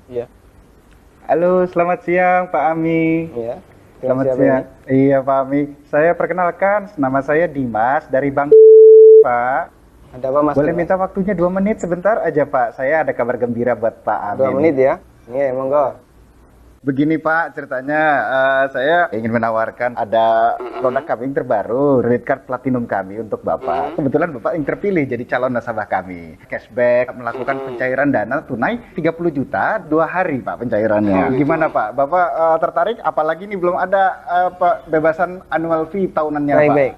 Iya. Halo, selamat siang Pak Ami. Iya. Selamat Siapa siang. ini? Iya Pak Ami. Saya perkenalkan, nama saya Dimas dari Bank Pak. Ada apa Mas Boleh Dimas? minta waktunya 2 menit sebentar aja Pak. Saya ada kabar gembira buat Pak Dua Ami nih. menit ya? Iya, monggo. Begini Pak, ceritanya saya ingin menawarkan ada produk kami yang terbaru, Red Card Platinum kami untuk Bapak. Kebetulan Bapak yang terpilih jadi calon nasabah kami. Cashback, melakukan pencairan dana tunai 30 juta 2 hari Pak pencairannya. Gimana Pak? Bapak tertarik? Apalagi ini belum ada bebasan annual fee tahunannya Baik, Pak. baik.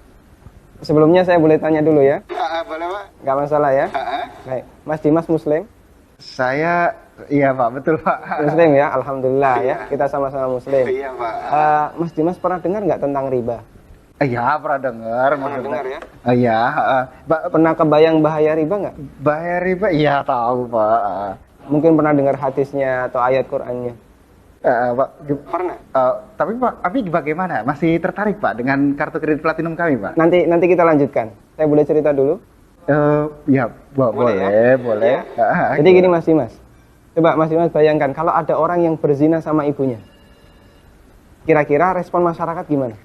Sebelumnya saya boleh tanya dulu ya? Boleh Pak? Nggak masalah ya? Baik. Mas Dimas Muslim? Saya, iya Pak, betul Pak. Muslim ya? Alhamdulillah ya. Kita sama-sama Muslim. Iya Pak. Mas Dimas pernah dengar nggak tentang riba? Iya, pernah dengar. dengar ya? Iya, Pernah kebayang bahaya riba nggak? bahaya riba, iya tahu Pak. Mungkin pernah dengar hadisnya atau ayat Qur'annya? Pak, Pernah. tapi Pak, bagaimana? Masih tertarik Pak dengan kartu kredit platinum kami Pak? Nanti kita lanjutkan. Saya boleh cerita dulu? Ya, boleh, boleh. Ya. Jadi gini Mas Dimas. Coba Mas Dimas bayangkan kalau ada orang yang berzina sama ibunya. Kira-kira respon masyarakat gimana?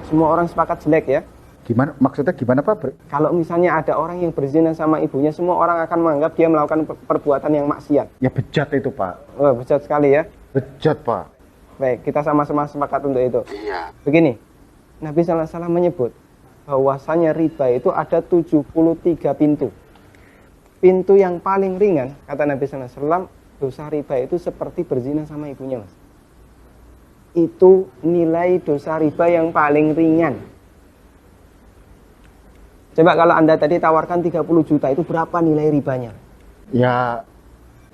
Semua orang sepakat jelek ya. Gimana? Maksudnya gimana Pak? Kalau misalnya ada orang yang berzina sama ibunya, semua orang akan menganggap dia melakukan perbuatan yang maksiat. Ya bejat itu Pak. Wah, bejat sekali ya. Bejat Pak. Baik, kita sama-sama sepakat untuk itu. Iya. Begini, Nabi SAW menyebut bahwasanya riba itu ada 73 pintu. Pintu yang paling ringan, kata Nabi SAW, dosa riba itu seperti berzina sama ibunya, Mas. Itu nilai dosa riba yang paling ringan. Coba kalau Anda tadi tawarkan 30 juta, itu berapa nilai ribanya? Ya,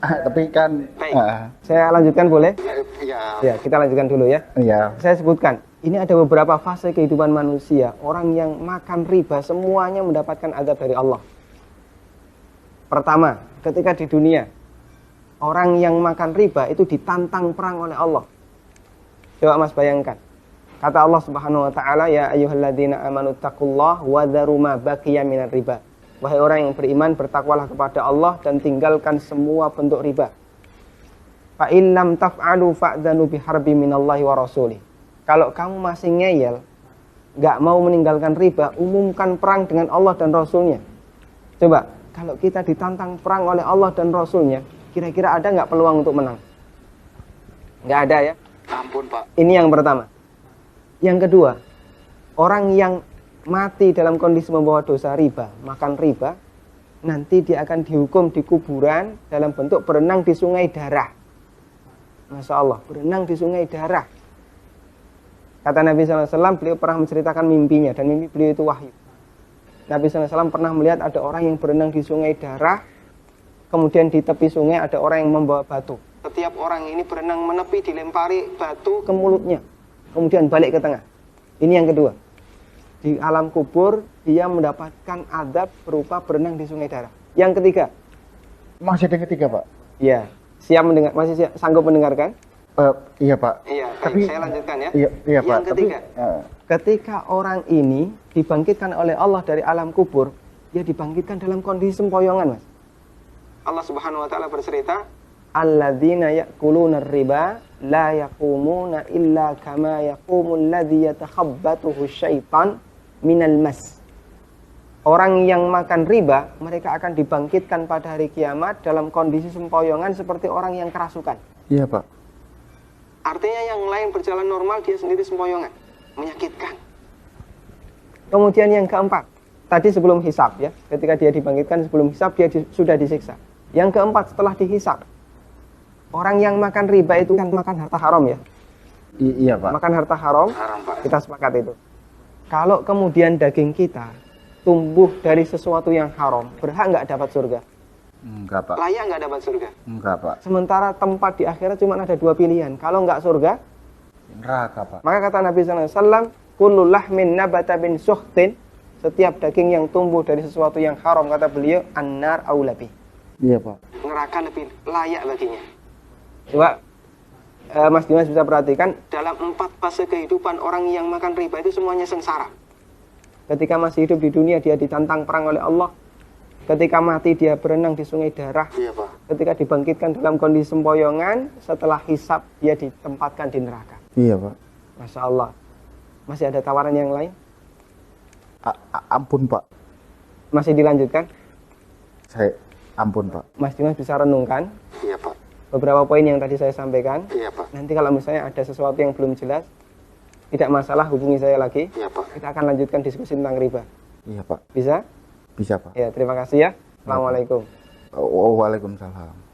tapi kan... Saya lanjutkan boleh? Ya. Ya, kita lanjutkan dulu ya. Iya. Saya sebutkan, ini ada beberapa fase kehidupan manusia. Orang yang makan riba semuanya mendapatkan azab dari Allah. Pertama, ketika di dunia, orang yang makan riba itu ditantang perang oleh Allah. Coba Mas bayangkan. Kata Allah Subhanahu wa taala, ya ayyuhalladzina amanu taqullaha wa dharu ma baqiya minar riba. Wahai orang yang beriman, bertakwalah kepada Allah dan tinggalkan semua bentuk riba. Fa in lam taf'alu fa'dzanu biharbi minallahi wa rasulih. Kalau kamu masih ngeyel, nggak mau meninggalkan riba, umumkan perang dengan Allah dan Rasulnya. Coba, kalau kita ditantang perang oleh Allah dan Rasulnya, kira-kira ada nggak peluang untuk menang? Nggak ada ya? Ampun Pak. Ini yang pertama. Yang kedua, orang yang mati dalam kondisi membawa dosa riba, makan riba, nanti dia akan dihukum di kuburan dalam bentuk berenang di sungai darah. Masya Allah, berenang di sungai darah. Kata Nabi SAW, beliau pernah menceritakan mimpinya, dan mimpi beliau itu wahyu. Nabi SAW pernah melihat ada orang yang berenang di sungai darah, kemudian di tepi sungai ada orang yang membawa batu. Setiap orang ini berenang menepi, dilempari batu ke mulutnya, kemudian balik ke tengah. Ini yang kedua. Di alam kubur, dia mendapatkan azab berupa berenang di sungai darah. Yang ketiga. Masih ada yang ketiga Pak? Ya, siap mendengar, masih sanggup mendengarkan? Iya Pak. Iya, tapi saya lanjutkan ya. Iya Pak. Yang ketiga, ketika orang ini dibangkitkan oleh Allah dari alam kubur, dia dibangkitkan dalam kondisi sempoyongan, Mas. Allah Subhanahu wa taala bercerita, alladzina ya'kuluna riba la yaqumuna illa kama yaqumul ladzi yatakhabbathu syaitan minal mas. Orang yang makan riba, mereka akan dibangkitkan pada hari kiamat dalam kondisi sempoyongan seperti orang yang kerasukan. Iya Pak. Artinya yang lain berjalan normal, dia sendiri sempoyongan. Menyakitkan. Kemudian yang keempat, tadi sebelum hisab ya, ketika dia dibangkitkan sebelum hisab, dia sudah disiksa. Yang keempat, setelah dihisab, orang yang makan riba itu kan makan harta haram ya. Iya Pak. Makan harta haram, Pak. kita sepakat itu. Kalau kemudian daging kita tumbuh dari sesuatu yang haram, berhak nggak dapat surga? Enggak Pak. Layak nggak dapat surga? Enggak Pak. Sementara tempat di akhirat cuma ada dua pilihan. Kalau nggak surga, Neraka Pak. maka kata Nabi SAW, kullu lahmin nabata bin suhtin, setiap daging yang tumbuh dari sesuatu yang haram, kata beliau, annar aulabi. Iya Pak. Neraka lebih layak baginya. Coba Mas Dimas bisa perhatikan, dalam 4 fase kehidupan orang yang makan riba itu semuanya sengsara. Ketika masih hidup di dunia, dia ditantang perang oleh Allah. Ketika mati, dia berenang di sungai darah. Iya Pak. ketika dibangkitkan dalam kondisi sempoyongan, setelah hisab dia ditempatkan di neraka. Iya, Pak. Masya Allah. Masih ada tawaran yang lain? Ampun, Pak. Masih dilanjutkan? Ampun, Pak. Mas Dimas bisa renungkan Iya, Pak. beberapa poin yang tadi saya sampaikan. Iya, Pak. Nanti kalau misalnya ada sesuatu yang belum jelas, tidak masalah, hubungi saya lagi. Iya, Pak. Kita akan lanjutkan diskusi tentang riba. Iya, Pak. Bisa? Bisa, Pak. Ya, terima kasih ya. Assalamualaikum. Waalaikumsalam.